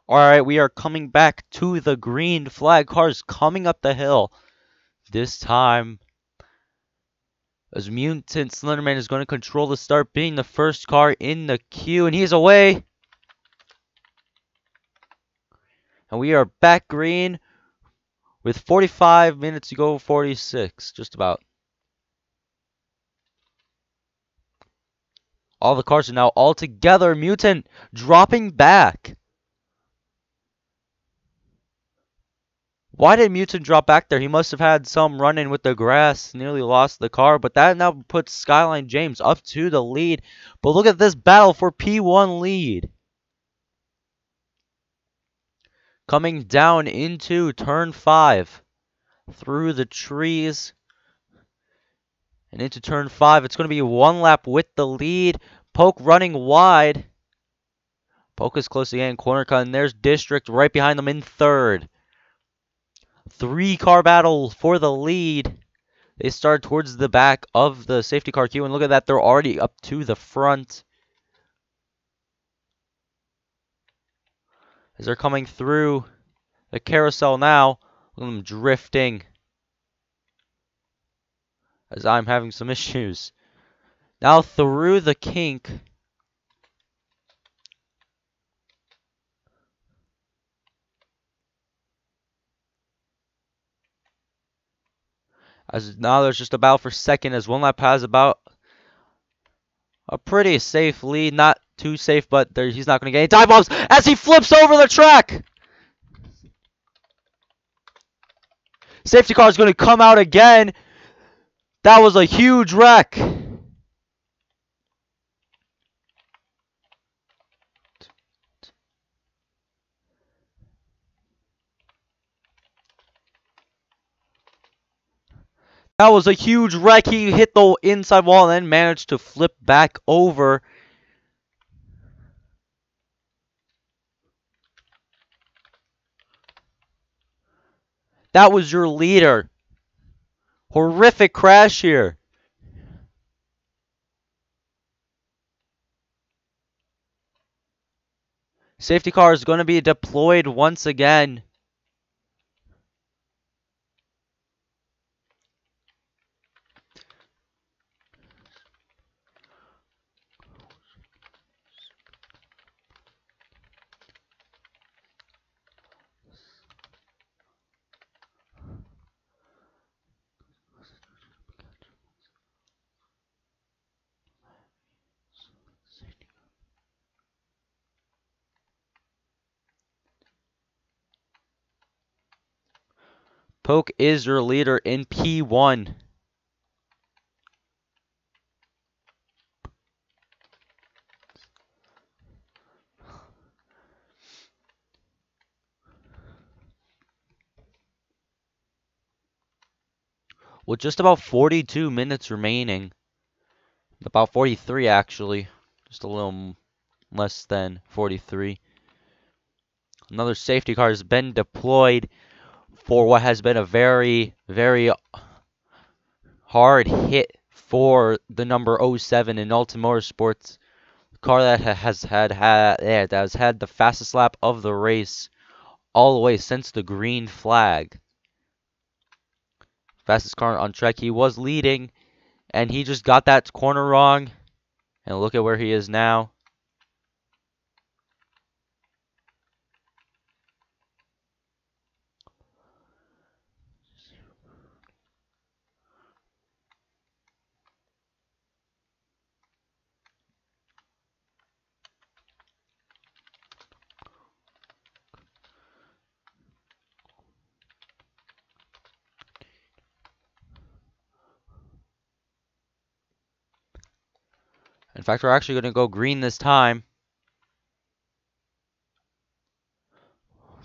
Alright, we are coming back to the green flag. Cars coming up the hill. This time, as Mutant Slenderman is going to control the start, being the first car in the queue, and he's away. And we are back green with 45 minutes to go, 46, just about. All the cars are now all together. Mutant dropping back. Why did Mutant drop back there? He must have had some run-in with the grass, nearly lost the car, but that now puts Skyline James up to the lead. But look at this battle for P1 lead. Coming down into turn 5. Through the trees. And into turn 5. It's going to be one lap with the lead. Poke running wide. Poke is close to getting corner cut. And there's District right behind them in third. 3-car battle for the lead. They start towards the back of the safety car queue. And look at that. They're already up to the front. As they're coming through the carousel now. Look at them drifting. As I'm having some issues. Now through the kink. As now there's just a battle for second as one lap has about a pretty safe lead. Not too safe, but he's not going to get any dive bombs as he flips over the track. Safety car is going to come out again. That was a huge wreck. That was a huge wreck. He hit the inside wall and then managed to flip back over. That was your leader. Horrific crash here. Safety car is going to be deployed once again. Poke is your leader in P1. With just about 42 minutes remaining. About 43 actually. Just a little less than 43. Another safety car has been deployed for what has been a very, very hard hit for the number 07 in Ultimate Motorsports. The car that has had the fastest lap of the race all the way since the green flag. Fastest car on track. He was leading, and he just got that corner wrong. And look at where he is now. In fact, we're actually going to go green this time.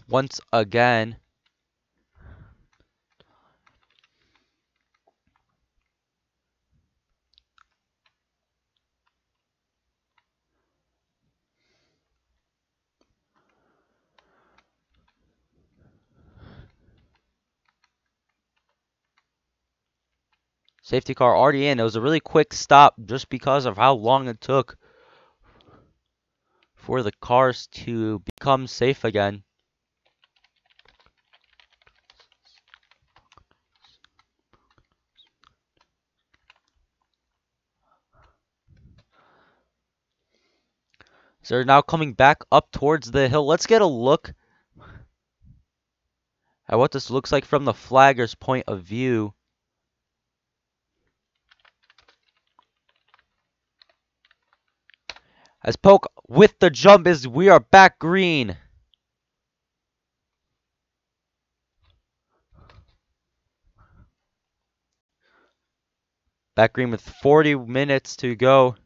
Once again. Safety car already in. It was a really quick stop just because of how long it took for the cars to become safe again. So they're now coming back up towards the hill. Let's get a look at what this looks like from the flagger's point of view. As Poke with the jump is we are back green. Back green with 40 minutes to go.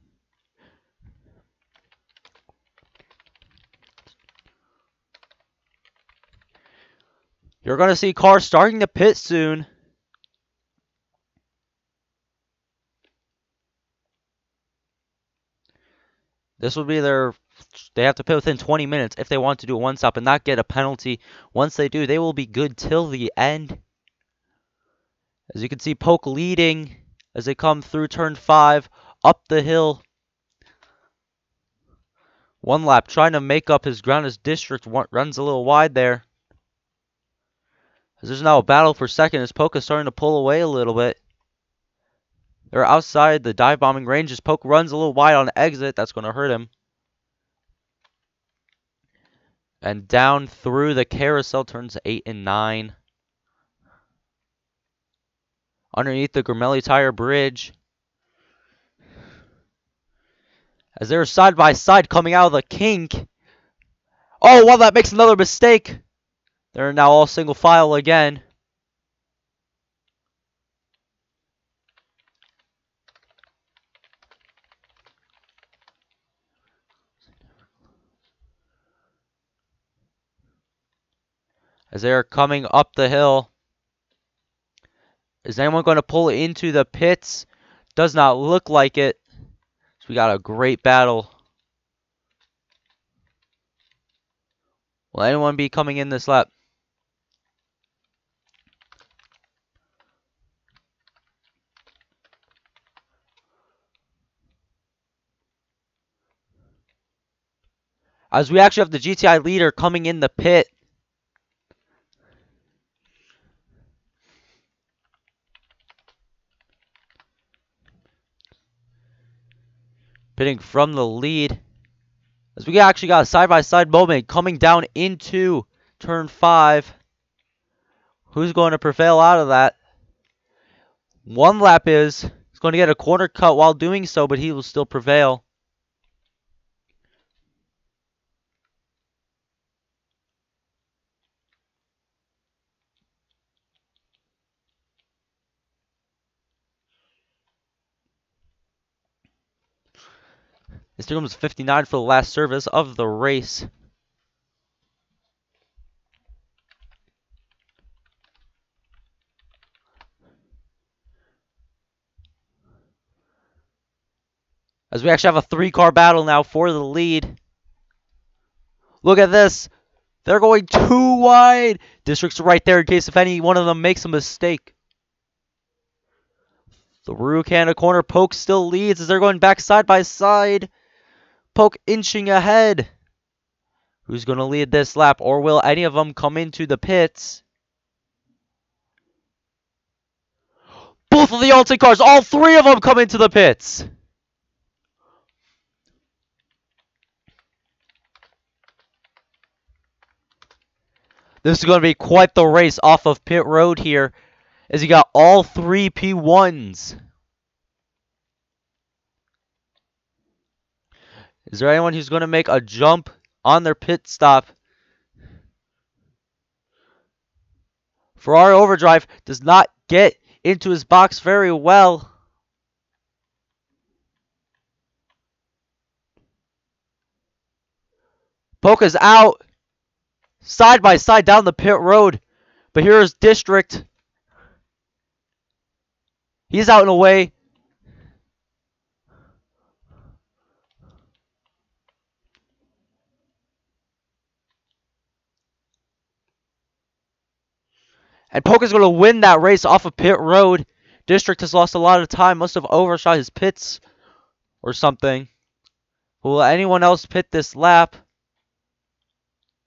You're going to see cars starting to pit soon. This will be they have to pit within 20 minutes if they want to do a one stop and not get a penalty. Once they do, they will be good till the end. As you can see, Polk leading as they come through turn 5 up the hill. One lap trying to make up his ground as District runs a little wide there. As there's now a battle for second as Polk is starting to pull away a little bit. They're outside the dive bombing range as Polk runs a little wide on exit. That's going to hurt him. And down through the carousel turns 8 and 9. Underneath the Grmelli tire bridge. As they're side by side coming out of the kink. Oh, one that makes another mistake. They're now all single file again. As they are coming up the hill. Is anyone going to pull into the pits? Does not look like it. So we got a great battle. Will anyone be coming in this lap? As we actually have the GTI leader coming in the pit. Pitting from the lead. As we actually got a side-by-side moment coming down into turn 5. Who's going to prevail out of that? One lap is going to get a corner cut while doing so, but he will still prevail. This becomes 59 for the last service of the race. As we actually have a 3-car battle now for the lead. Look at this. They're going too wide. District's right there in case if any one of them makes a mistake. Through Canada corner, Polk still leads as they're going back side by side. Polk inching ahead. Who's going to lead this lap, or will any of them come into the pits? Both of the Alton cars, all 3 of them come into the pits. This is going to be quite the race off of pit road here, as you got all 3 P1s. Is there anyone who's going to make a jump on their pit stop? Ferrari Overdrive does not get into his box very well. Polka's out. Side by side down the pit road. But here's District. He's out and away. And Polka's going to win that race off of pit road. District has lost a lot of time. Must have overshot his pits or something. Will anyone else pit this lap?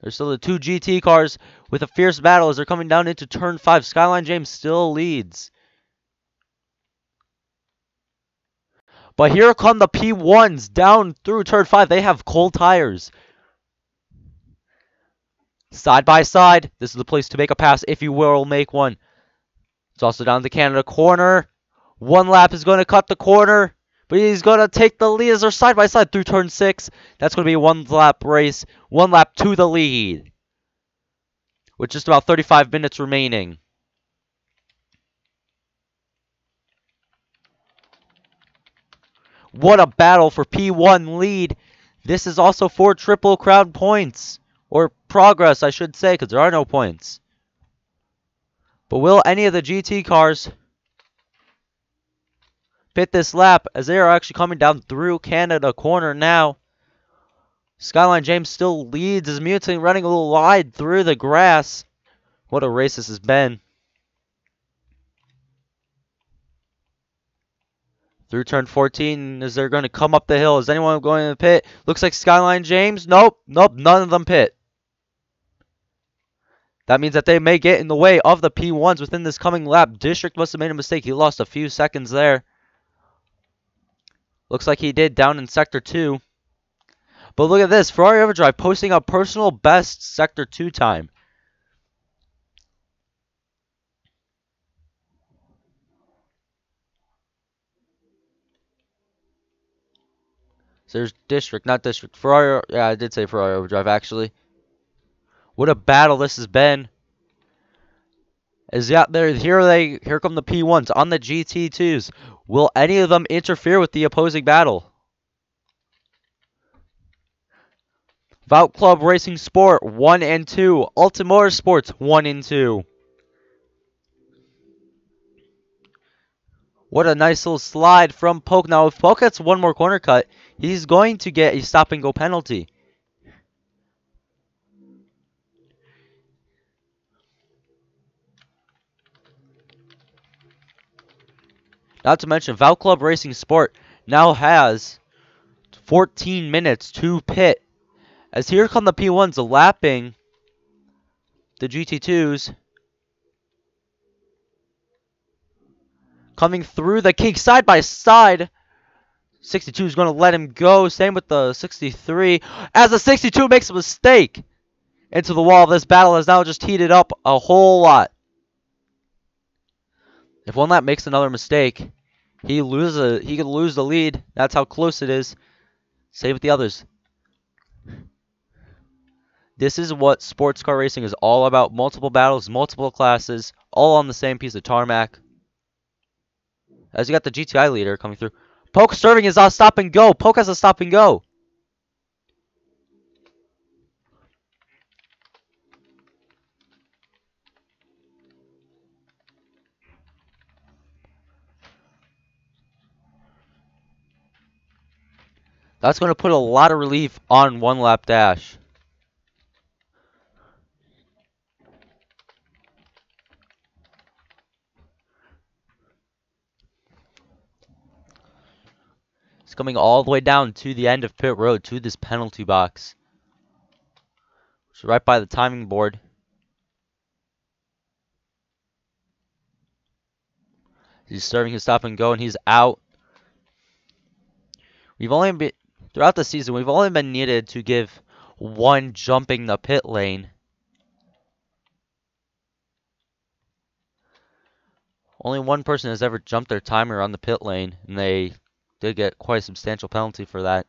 There's still the 2 GT cars with a fierce battle as they're coming down into turn 5. Skyline James still leads. But here come the P1s down through turn 5. They have cold tires. Side by side. This is the place to make a pass if you will make one. It's also down the Canada corner. One lap is going to cut the corner. But he's going to take the lead as they're side by side through turn 6. That's going to be a 1-lap race. 1 lap to the lead. With just about 35 minutes remaining. What a battle for P1 lead. This is also for Triple Crown points. Or progress, I should say, because there are no points. But will any of the GT cars pit this lap, as they are actually coming down through Canada corner now? Skyline James still leads as Mutant running a little wide through the grass. What a race this has been. Through turn 14, is they're going to come up the hill? Is anyone going to the pit? Looks like Skyline James. Nope, none of them pit. That means that they may get in the way of the P1s within this coming lap. District must have made a mistake. He lost a few seconds there. Looks like he did down in Sector 2. But look at this. Ferrari Overdrive posting a personal best Sector 2 time. So there's District, not District. Ferrari, yeah, I did say Ferrari Overdrive, actually. What a battle this has been. As out there, here come the P1s on the GT2s. Will any of them interfere with the opposing battle? Vault Club Racing Sport 1 and 2. Ultimate Sports 1 and 2. What a nice little slide from Poke. Now, if Poke gets one more corner cut, he's going to get a stop and go penalty. Not to mention, Vault Club Racing Sport now has 14 minutes to pit. As here come the P1s lapping the GT2s. Coming through the kink side by side. 62 is going to let him go. Same with the 63. As the 62 makes a mistake into the wall, this battle has now just heated up a whole lot. If one lap makes another mistake, he could lose the lead. That's how close it is. Same with the others. This is what sports car racing is all about. Multiple battles, multiple classes, all on the same piece of tarmac. As you got the GTI leader coming through. Poke serving is a stop and go. Poke has a stop and go. That's going to put a lot of relief on one lap dash. It's coming all the way down to the end of pit road, to this penalty box. So right by the timing board. He's serving his stop and go, and he's out. Throughout the season, we've only been needed to give one jumping the pit lane. Only one person has ever jumped their timer on the pit lane, and they did get quite a substantial penalty for that.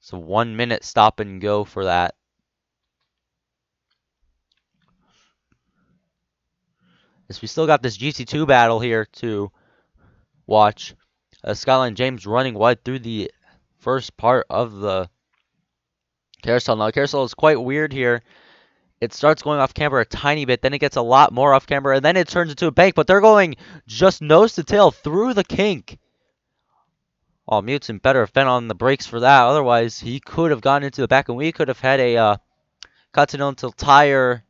So 1 minute stop and go for that. As we still got this GT2 battle here to watch. Skyline James running wide through the first part of the carousel. Now, the carousel is quite weird here. It starts going off camber a tiny bit, then it gets a lot more off camber, and then it turns into a bank, but they're going just nose to tail through the kink. Oh, Mutant better have been on the brakes for that, otherwise he could have gone into the back, and we could have had a Continental Tire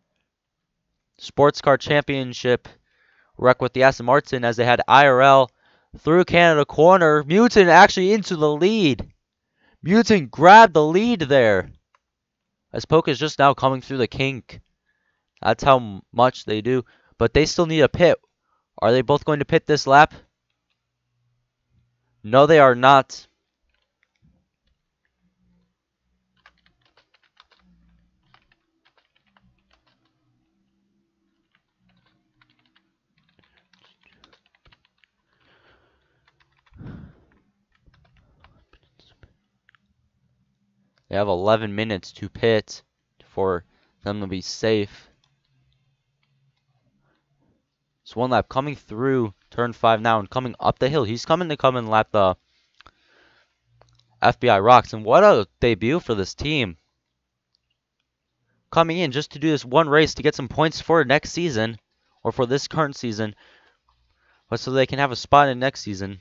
Sports Car Championship wreck with the Aston Martin, as they had IRL through Canada corner. Mutant actually into the lead. Mutant grabbed the lead there. As Poke is just now coming through the kink. That's how much they do. But they still need a pit. Are they both going to pit this lap? No, they are not. They have 11 minutes to pit for them to be safe. It's one lap coming through turn 5 now and coming up the hill. He's coming to come and lap the FBI Rocks. And what a debut for this team. Coming in just to do this one race to get some points for next season. or for this current season, but so they can have a spot in next season.